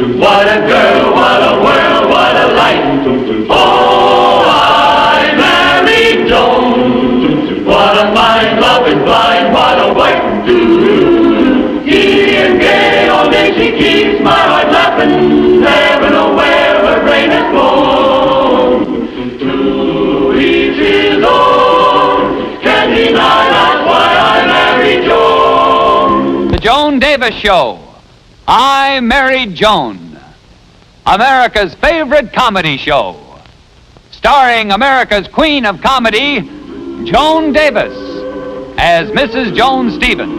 What a girl, what a world, what a light. Oh, I married Joan. What a mind, loving blind, what a wife to do. Giddy and gay, all day she keeps my heart laughing. Never know where her brain has gone. To each his own. Can't deny that's why I married Joan. The Joan Davis Show. I Married Joan, America's favorite comedy show, starring America's queen of comedy, Joan Davis, as Mrs. Joan Stevens.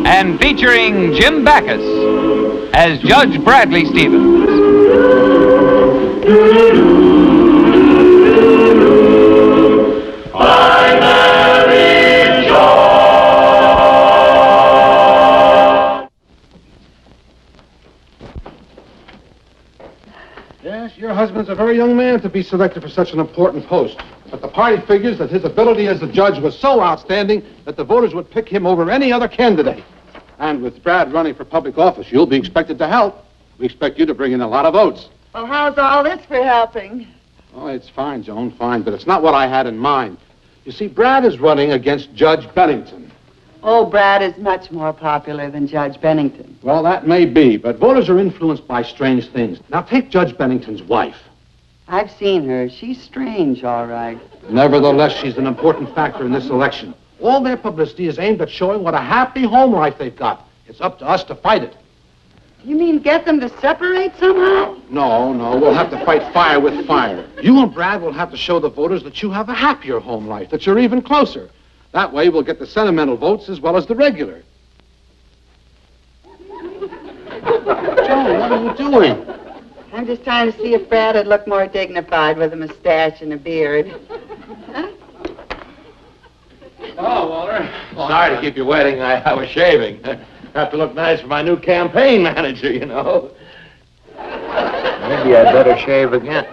And featuring Jim Backus as Judge Bradley Stevens. I married Joan. Yes, your husband's a very young man to be selected for such an important post. But the party figures that his ability as a judge was so outstanding that the voters would pick him over any other candidate. And with Brad running for public office, you'll be expected to help. We expect you to bring in a lot of votes. Well, how's all this for helping? Oh, it's fine, Joan, fine, but it's not what I had in mind. You see, Brad is running against Judge Bennington. Oh, Brad is much more popular than Judge Bennington. Well, that may be, but voters are influenced by strange things. Now, take Judge Bennington's wife. I've seen her. She's strange, all right. Nevertheless, she's an important factor in this election. All their publicity is aimed at showing what a happy home life they've got. It's up to us to fight it. You mean get them to separate somehow? No, we'll have to fight fire with fire. You and Brad will have to show the voters that you have a happier home life, that you're even closer. That way, we'll get the sentimental votes as well as the regular. Joan, what are you doing? I'm just trying to see if Brad would look more dignified with a mustache and a beard. Huh? Oh, Walter. Sorry to keep you waiting. I was shaving. Have to look nice for my new campaign manager, you know. Maybe I'd better shave again.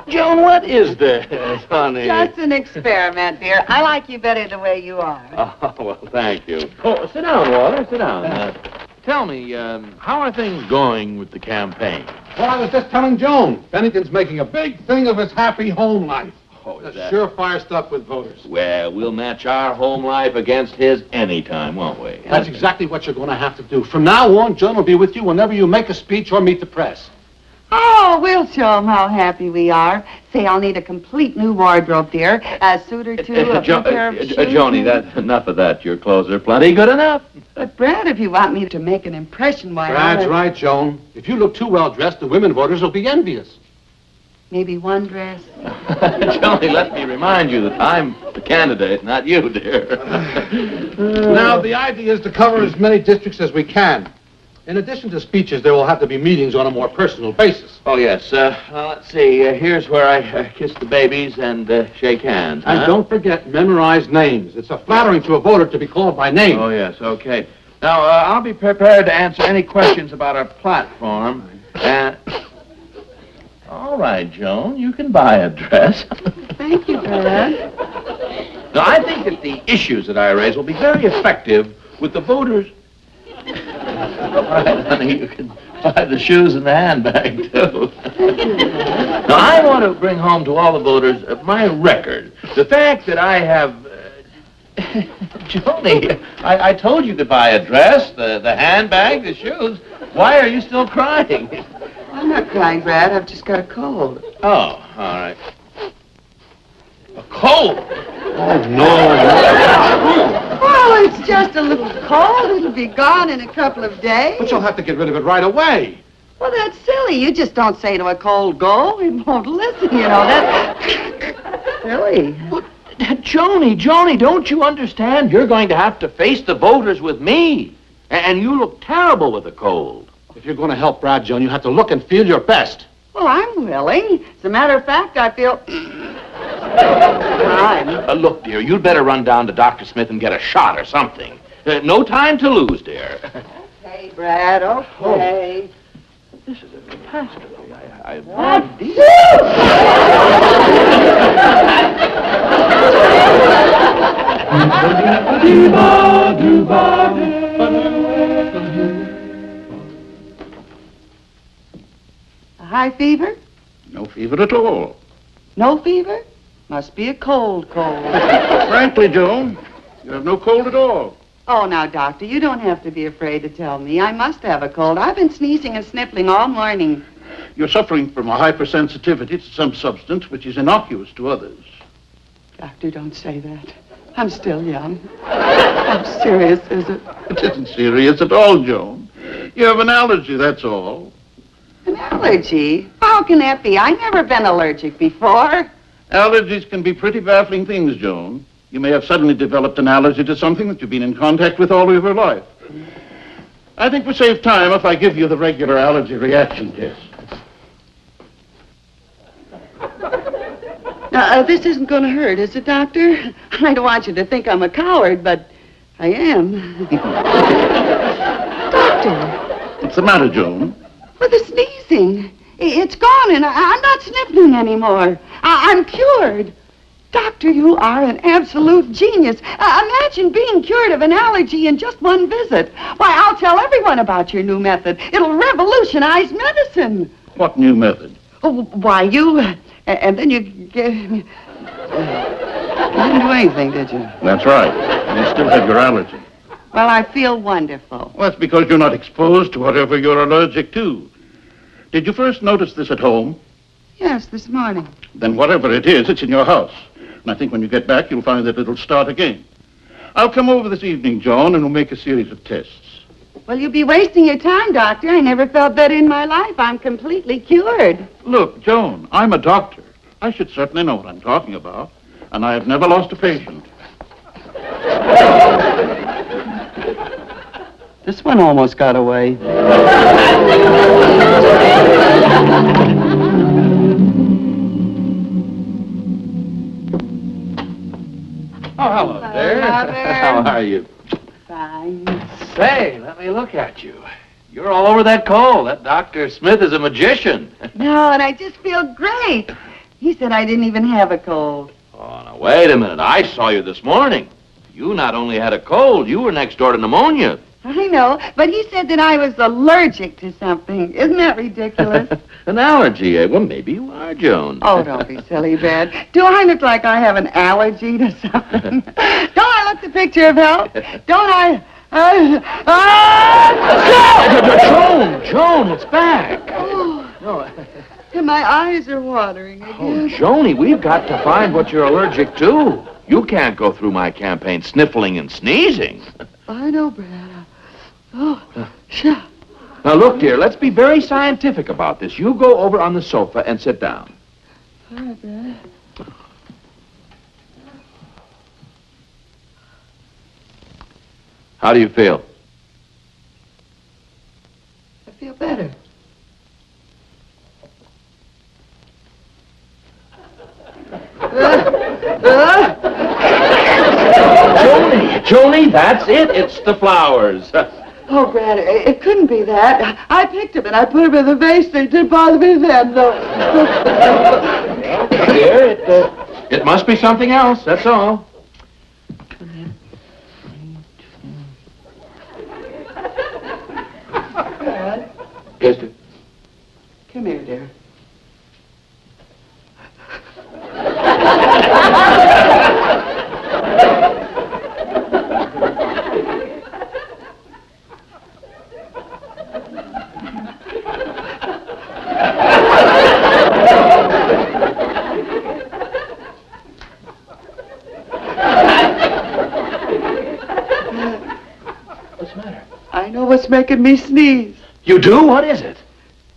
Joan, what is this, honey? Just an experiment, dear. I like you better the way you are. Oh, well, thank you. Oh, sit down, Walter. Sit down. Tell me, how are things going with the campaign? Well, I was just telling Joan. Bennington's making a big thing of his happy home life. Oh, is That's that... surefire stuff with voters. Well, we'll match our home life against his anytime, won't we? That's exactly what you're going to have to do. From now on, Joan will be with you whenever you make a speech or meet the press. Oh, we'll show them how happy we are. Say, I'll need a complete new wardrobe, dear. A suit or two, a pair of shoes. Joni, enough of that. Your clothes are plenty good enough. But, Brad, if you want me to make an impression, why... Brad's right, Joan. If you look too well-dressed, the women voters will be envious. Maybe one dress. Joni, let me remind you that I'm the candidate, not you, dear. Now, the idea is to cover as many districts as we can. In addition to speeches, there will have to be meetings on a more personal basis. Oh, yes. Well, let's see. Here's where I kiss the babies and shake hands. And don't forget, memorize names. It's flattering to a voter to be called by name. Oh, yes. Okay. Now, I'll be prepared to answer any questions about our platform. And... All right, Joan, you can buy a dress. Thank you, Brad. Now, I think that the issues that I raise will be very effective with the voters. All right, honey, you can buy the shoes and the handbag, too. Now, I want to bring home to all the voters my record. The fact that I have... Joni, I told you to buy a dress, the handbag, the shoes. Why are you still crying? I'm not crying, Brad. I've just got a cold. Oh, all right. A cold? Oh, no. Well, it's just a little cold. It'll be gone in a couple of days. But you'll have to get rid of it right away. Well, that's silly. You just don't say to a cold, go. It won't listen, you know. That's silly. But, Joni, don't you understand? You're going to have to face the voters with me. And you look terrible with a cold. If you're going to help Brad, Joan, you have to look and feel your best. Well, I'm willing. As a matter of fact, I feel... fine. Look, dear, you'd better run down to Dr. Smith and get a shot or something. No time to lose, dear. Okay, Brad, okay. Oh. This is a catastrophe. What? A high fever? No fever at all. No fever? Must be a cold. Frankly, Joan, you have no cold at all. Oh, now, Doctor, you don't have to be afraid to tell me. I must have a cold. I've been sneezing and sniffling all morning. You're suffering from a hypersensitivity to some substance which is innocuous to others. Doctor, don't say that. I'm still young. How serious is it? It isn't serious at all, Joan. You have an allergy, that's all. An allergy? How can that be? I've never been allergic before. Allergies can be pretty baffling things, Joan. You may have suddenly developed an allergy to something that you've been in contact with all of your life. I think we save time if I give you the regular allergy reaction test. Now, this isn't going to hurt, is it, Doctor? I don't want you to think I'm a coward, but I am. Doctor. What's the matter, Joan? Well, the sneezing. It's gone, and I'm not sniffling anymore. I'm cured. Doctor, you are an absolute genius. Imagine being cured of an allergy in just one visit. Why, I'll tell everyone about your new method. It'll revolutionize medicine. What new method? Oh, why, you... And then you didn't do anything, did you? That's right. You still have your allergy. Well, I feel wonderful. Well, that's because you're not exposed to whatever you're allergic to. Did you first notice this at home? Yes, this morning. Then whatever it is, it's in your house. And I think when you get back, you'll find that it'll start again. I'll come over this evening, Joan, and we'll make a series of tests. Well, you'll be wasting your time, Doctor. I never felt better in my life. I'm completely cured. Look, Joan, I'm a doctor. I should certainly know what I'm talking about. And I have never lost a patient. This one almost got away. Oh, hello there. How are you? Fine. Say, let me look at you. You're all over that cold. That Dr. Smith is a magician. No, and I just feel great. He said I didn't even have a cold. Oh, now, wait a minute. I saw you this morning. You not only had a cold, you were next door to pneumonia. I know, but he said that I was allergic to something. Isn't that ridiculous? An allergy, eh? Well, maybe you are, Joan. Oh, don't be silly, Brad. Do I look like I have an allergy to something? Don't I look the picture of health? Don't I? Joan, it's back. Oh, No. and my eyes are watering again. Oh, Joni, we've got to find what you're allergic to. You can't go through my campaign sniffling and sneezing. I know, Brad. Oh, sure. Now, look, dear, let's be very scientific about this. You go over on the sofa and sit down. All right, Brad. How do you feel? I feel better. Joni, that's it. It's the flowers. Oh, Brad, it couldn't be that. I picked them and I put them in the vase. They didn't bother me then, though. Dear, it must be something else, that's all. Brad, Yes, dear. come here, dear. What's the matter? I know what's making me sneeze. You do? What is it?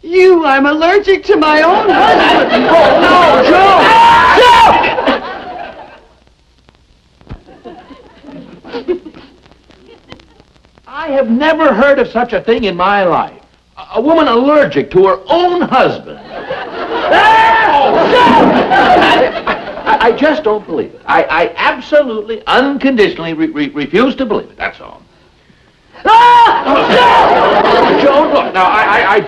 You, I'm allergic to my own husband. Oh, no, Joe! I have never heard of such a thing in my life. A woman allergic to her own husband. I just don't believe it. I absolutely, unconditionally refuse to believe it. That's all. Joan, look, now, I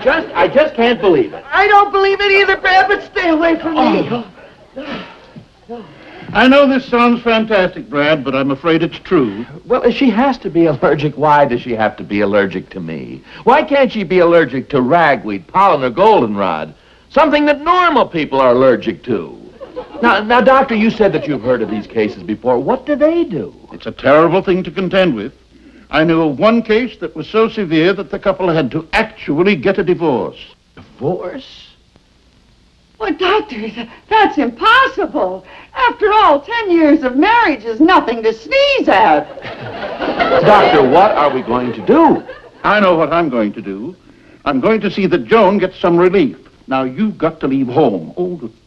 just can't believe it. I don't believe it either, Brad, but stay away from me. Oh. I know this sounds fantastic, Brad, but I'm afraid it's true. Well, if she has to be allergic, why does she have to be allergic to me? Why can't she be allergic to ragweed, pollen, or goldenrod? Something that normal people are allergic to. Now, Doctor, you said that you've heard of these cases before. What do they do? It's a terrible thing to contend with. I knew of one case that was so severe that the couple had to actually get a divorce. Divorce? Well, Doctor, that's impossible. After all, 10 years of marriage is nothing to sneeze at. Doctor, what are we going to do? I know what I'm going to do. I'm going to see that Joan gets some relief. Now, you've got to leave home,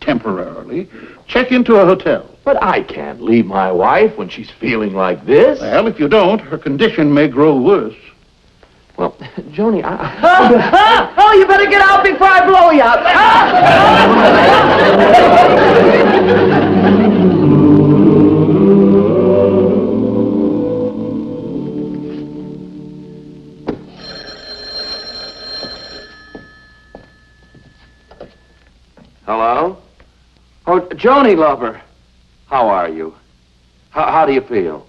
temporarily. Check into a hotel. But I can't leave my wife when she's feeling like this. Well, if you don't, her condition may grow worse. Well, Joni, Oh, you better get out before I blow you up. Hello? Oh, Joni, lover. How are you? How do you feel?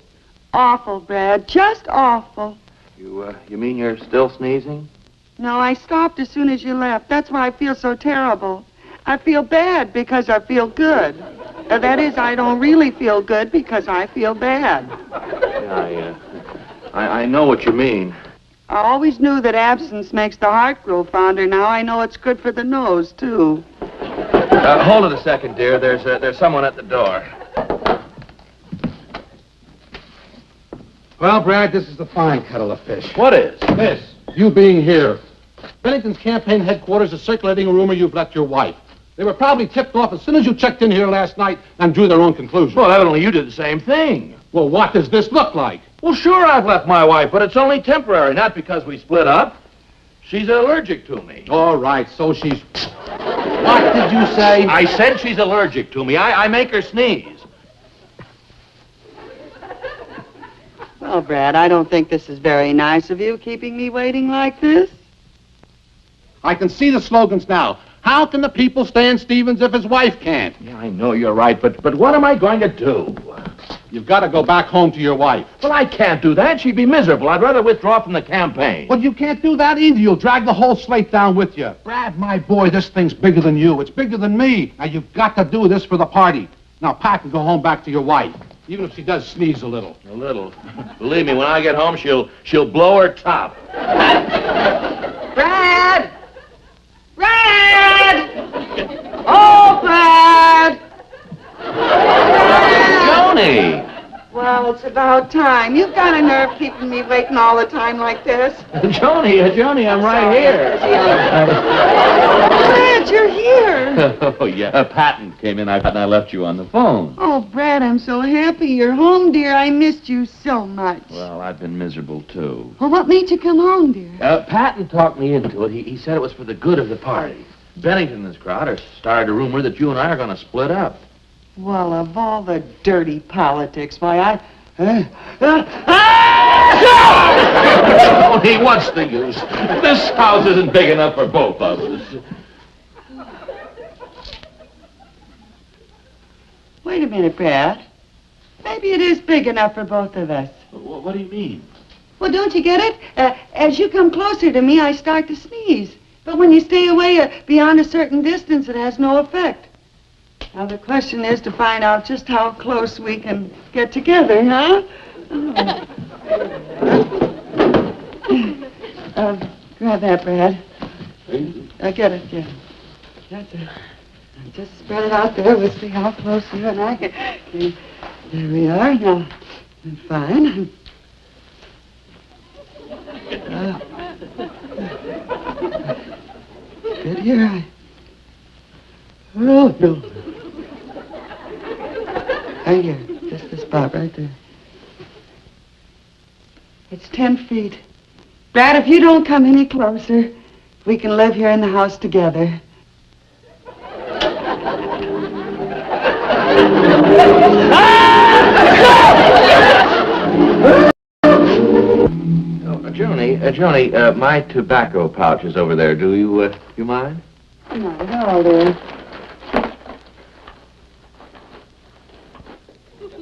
Awful, Brad. Just awful. You mean you're still sneezing? No, I stopped as soon as you left. That's why I feel so terrible. I feel bad because I feel good. That is, I don't really feel good because I feel bad. Yeah, I know what you mean. I always knew that absence makes the heart grow fonder. Now I know it's good for the nose, too. Hold it a second, dear. There's someone at the door. Well, Brad, this is the fine kettle of fish. What is? This, you being here. Bennington's campaign headquarters is circulating a rumor you've left your wife. They were probably tipped off as soon as you checked in here last night and drew their own conclusions. Well, evidently you did the same thing. Well, what does this look like? Well, sure, I've left my wife, but it's only temporary, not because we split up. She's allergic to me. All right, so she's... What did you say? I said she's allergic to me. I make her sneeze. Well, Brad, I don't think this is very nice of you, keeping me waiting like this. I can see the slogans now. How can the people stand Stevens if his wife can't? Yeah, I know you're right, but what am I going to do? You've got to go back home to your wife. Well, I can't do that. She'd be miserable. I'd rather withdraw from the campaign. Well, you can't do that either. You'll drag the whole slate down with you. Brad, my boy, this thing's bigger than you. It's bigger than me. Now, you've got to do this for the party. Now, pack and go home back to your wife, even if she does sneeze a little. A little. Believe me, when I get home, she'll blow her top. Brad! Brad! Oh, Brad! Joni! Well, it's about time. You've got a nerve keeping me waiting all the time like this. Joni, I'm right here. Brad, you're here. Oh, yeah. A patent came in. I left you on the phone. Oh, Brad, I'm so happy you're home, dear. I missed you so much. Well, I've been miserable, too. Well, what made you come home, dear? Patton talked me into it. He said it was for the good of the party. Bennington and his crowd are started a rumor that you and I are going to split up. Well, of all the dirty politics, why, Tony, what's the use? This house isn't big enough for both of us. Wait a minute, Brad. Maybe it is big enough for both of us. What do you mean? Well, don't you get it? As you come closer to me, I start to sneeze. But when you stay away beyond a certain distance, it has no effect. Now, the question is to find out just how close we can get together, huh? Grab that, Brad. Get it, yeah. That's it. Just spread it out there. We'll see how close you and I can. There we are. Now, fine. Good here. Oh, no. Right here. Just the spot right there. It's 10 feet. Brad, if you don't come any closer, we can live here in the house together. Joni, my tobacco pouch is over there. Do you mind? Not at all, dear.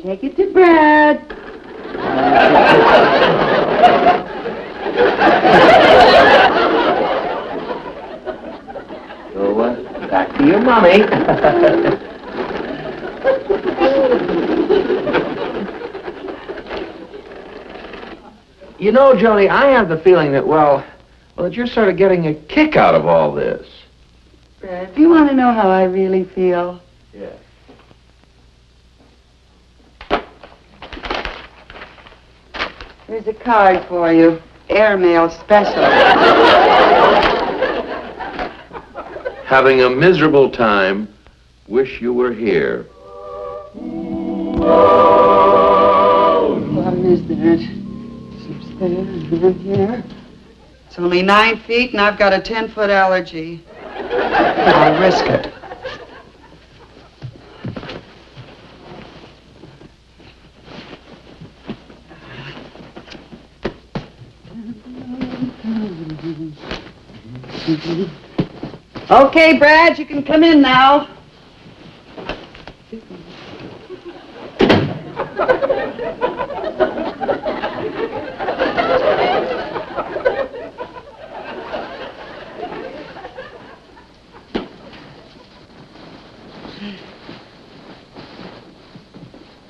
Take it to Brad. So, back to your mommy. You know, Joni, I have the feeling that, well, that you're sort of getting a kick out of all this. Brad, do you want to know how I really feel? Yeah. Here's a card for you. Airmail special. Having a miserable time. Wish you were here. What is that? It's there and then here. It's only 9 feet and I've got a 10-foot allergy. I'll risk it. Okay, Brad, you can come in now.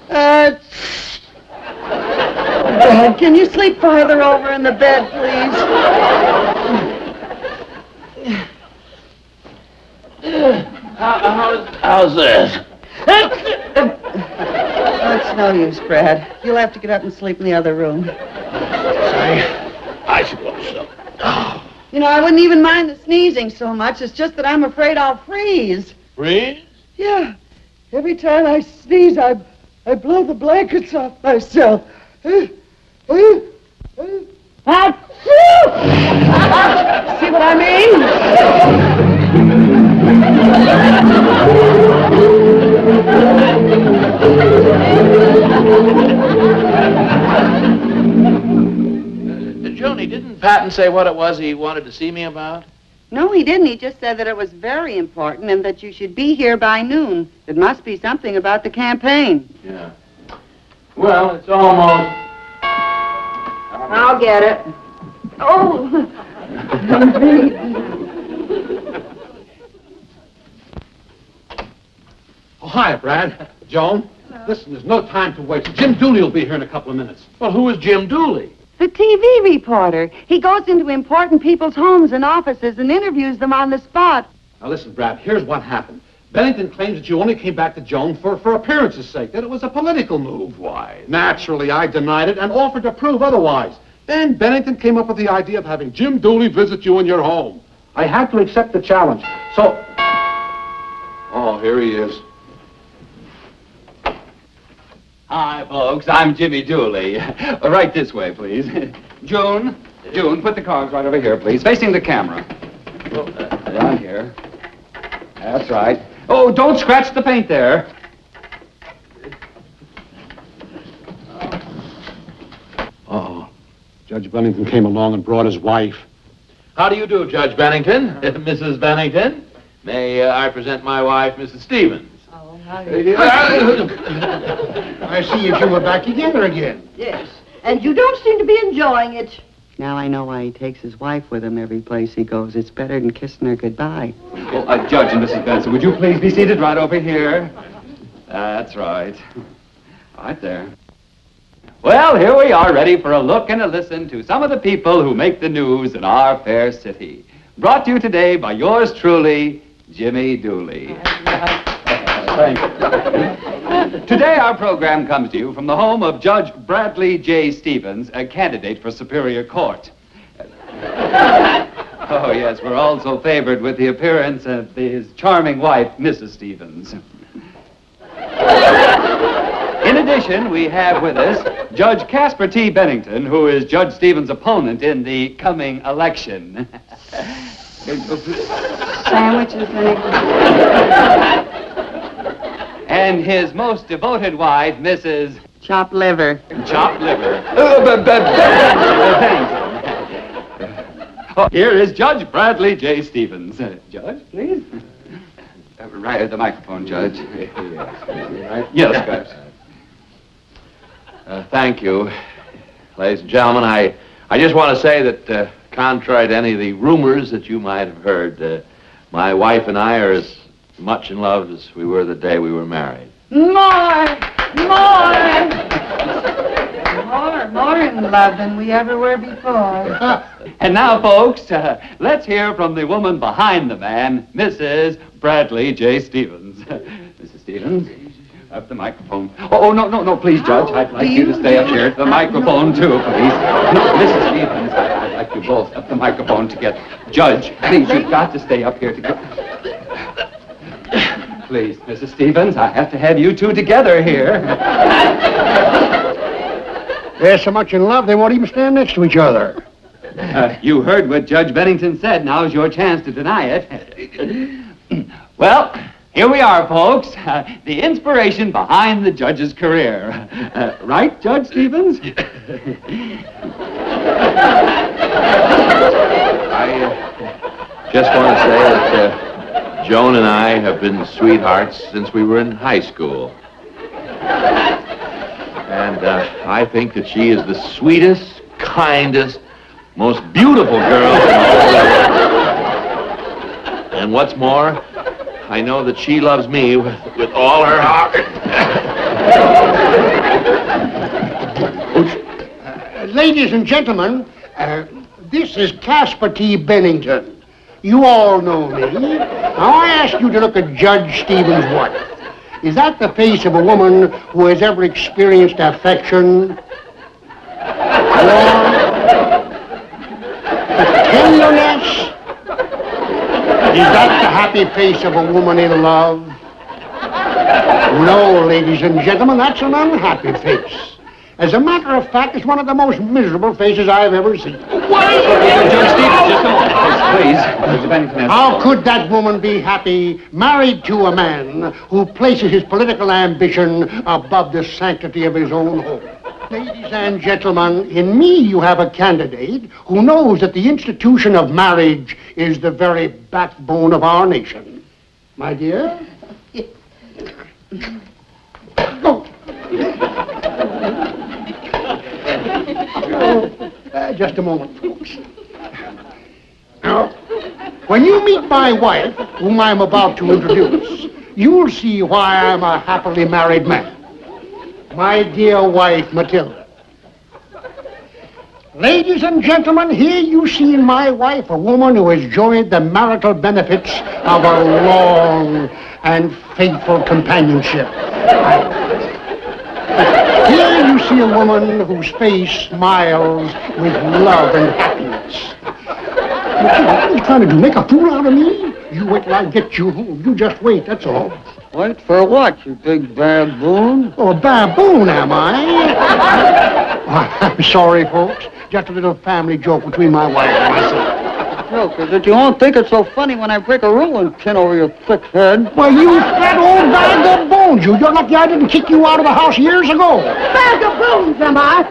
Brad, can you sleep farther over in the bed, please? How's this? It's no use, Brad. You'll have to get up and sleep in the other room. Sorry. I suppose so. You know, I wouldn't even mind the sneezing so much. It's just that I'm afraid I'll freeze. Freeze? Yeah. Every time I sneeze, I blow the blankets off myself. Achoo! See what I mean? Joni, didn't Patton say what it was he wanted to see me about? No, he didn't. He just said that it was very important and that you should be here by noon. It must be something about the campaign. Yeah. Well, it's almost... I'll get it. Oh! Oh, hi, Brad. Joan. Listen, there's no time to waste. Jim Dooley will be here in a couple of minutes. Well, who is Jim Dooley? The TV reporter. He goes into important people's homes and offices and interviews them on the spot. Now, listen, Brad, here's what happened. Bennington claims that you only came back to Joan for appearance's sake, that it was a political move. Why? Naturally, I denied it and offered to prove otherwise. Then Bennington came up with the idea of having Jim Dooley visit you in your home. I had to accept the challenge. So... Oh, here he is. Hi, folks. I'm Jimmy Dooley. Right this way, please. June, put the cards right over here, please, facing the camera. Down here. That's right. Oh, don't scratch the paint there. Uh-oh. Judge Bennington came along and brought his wife. How do you do, Judge Bennington? Mrs. Bennington? May I present my wife, Mrs. Stevens? Oh, how I see you two are back together again. Yes. And you don't seem to be enjoying it. Now I know why he takes his wife with him every place he goes. It's better than kissing her goodbye. Oh, Judge and Mrs. Benson, would you please be seated right over here? That's right. Right there. Well, here we are, ready for a look and a listen to some of the people who make the news in our fair city. Brought to you today by yours truly, Jimmy Dooley. Thank you. Today our program comes to you from the home of Judge Bradley J. Stevens, a candidate for Superior Court. Oh, yes, we're also favored with the appearance of his charming wife, Mrs. Stevens. In addition, we have with us Judge Casper T. Bennington, who is Judge Stevens' opponent in the coming election. Sandwiches, Bennington. And his most devoted wife, Mrs. Chopped liver. Chopped liver. Oh, here is Judge Bradley J. Stevens. Judge, please. Right at the microphone, Judge. Right. Yes, Judge. Thank you. Ladies and gentlemen, I just want to say that, contrary to any of the rumors that you might have heard, my wife and I are as much in love as we were the day we were married. More in love than we ever were before. And now, folks, let's hear from the woman behind the man, Mrs. Bradley J. Stevens. Mrs. Stevens, up the microphone. Oh, no, please, Judge. I'd like you to stay up here at the microphone, too, please. No, Mrs. Stevens, I'd like you both up the microphone together. Judge, please, you've got to stay up here together. Please, Mrs. Stevens, I have to have you two together here. They're so much in love they won't even stand next to each other. You heard what Judge Bennington said. Now's your chance to deny it. Well, here we are, folks. The inspiration behind the judge's career. Right, Judge Stevens? I just want to say that Joan and I have been sweethearts since we were in high school. And I think that she is the sweetest, kindest, most beautiful girl in all the world. And what's more, I know that she loves me with all her heart. Ladies and gentlemen, this is Caspar T. Bennington. You all know me. Now, I ask you to look at Judge Stevens' wife. Is that the face of a woman who has ever experienced affection, warmth, tenderness? Is that the happy face of a woman in love? No, ladies and gentlemen, that's an unhappy face. As a matter of fact, it's one of the most miserable faces I've ever seen. Judge Stevens, just a moment, please. Judge Bennington. How could that woman be happy, married to a man who places his political ambition above the sanctity of his own home? Ladies and gentlemen, in me you have a candidate who knows that the institution of marriage is the very backbone of our nation. My dear? Go. Just a moment, folks. Now, when you meet my wife, whom I'm about to introduce, you'll see why I'm a happily married man. My dear wife, Matilda. Ladies and gentlemen, here you see in my wife a woman who has enjoyed the marital benefits of a long and faithful companionship. Here you see a woman whose face smiles with love and happiness. What are you trying to do, make a fool out of me? You wait till I get you home. You just wait, that's all. Wait for what, you big baboon? Oh, a baboon, am I? Oh, I'm sorry, folks. Just a little family joke between my wife and myself. Joke, is it? You won't think it's so funny when I break a rule and pin over your thick head. Well, you fat old bag of bones, you. You're lucky I didn't kick you out of the house years ago. Bag of bones, am I?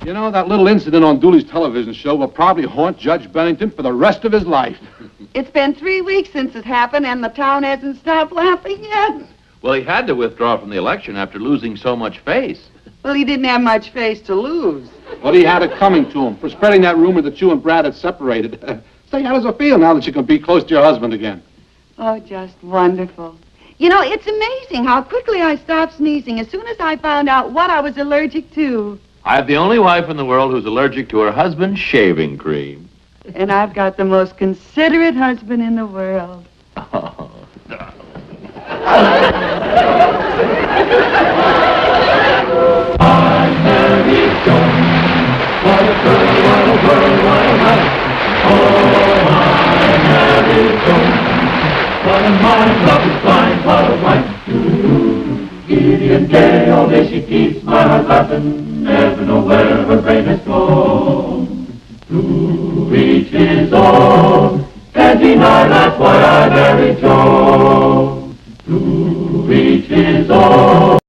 You know, that little incident on Dooley's television show will probably haunt Judge Bennington for the rest of his life. It's been 3 weeks since it happened, and the town hasn't stopped laughing yet. Well, he had to withdraw from the election after losing so much face. Well, he didn't have much face to lose. Well, he had it coming to him for spreading that rumor that you and Brad had separated. Say, how does it feel now that you can be close to your husband again? Oh, just wonderful. You know, it's amazing how quickly I stopped sneezing as soon as I found out what I was allergic to. I have the only wife in the world who's allergic to her husband's shaving cream. And I've got the most considerate husband in the world. Oh, darling. I'm Mary Joan. What a girl, what a world, what a life. Oh, I'm Mary Joan. What a mind, love is blind, what a wife. Giddy and gay, all day she keeps my heart laughing. Never know where her brain has gone. To each his own. Can't deny that's why I married Joan. To each his own.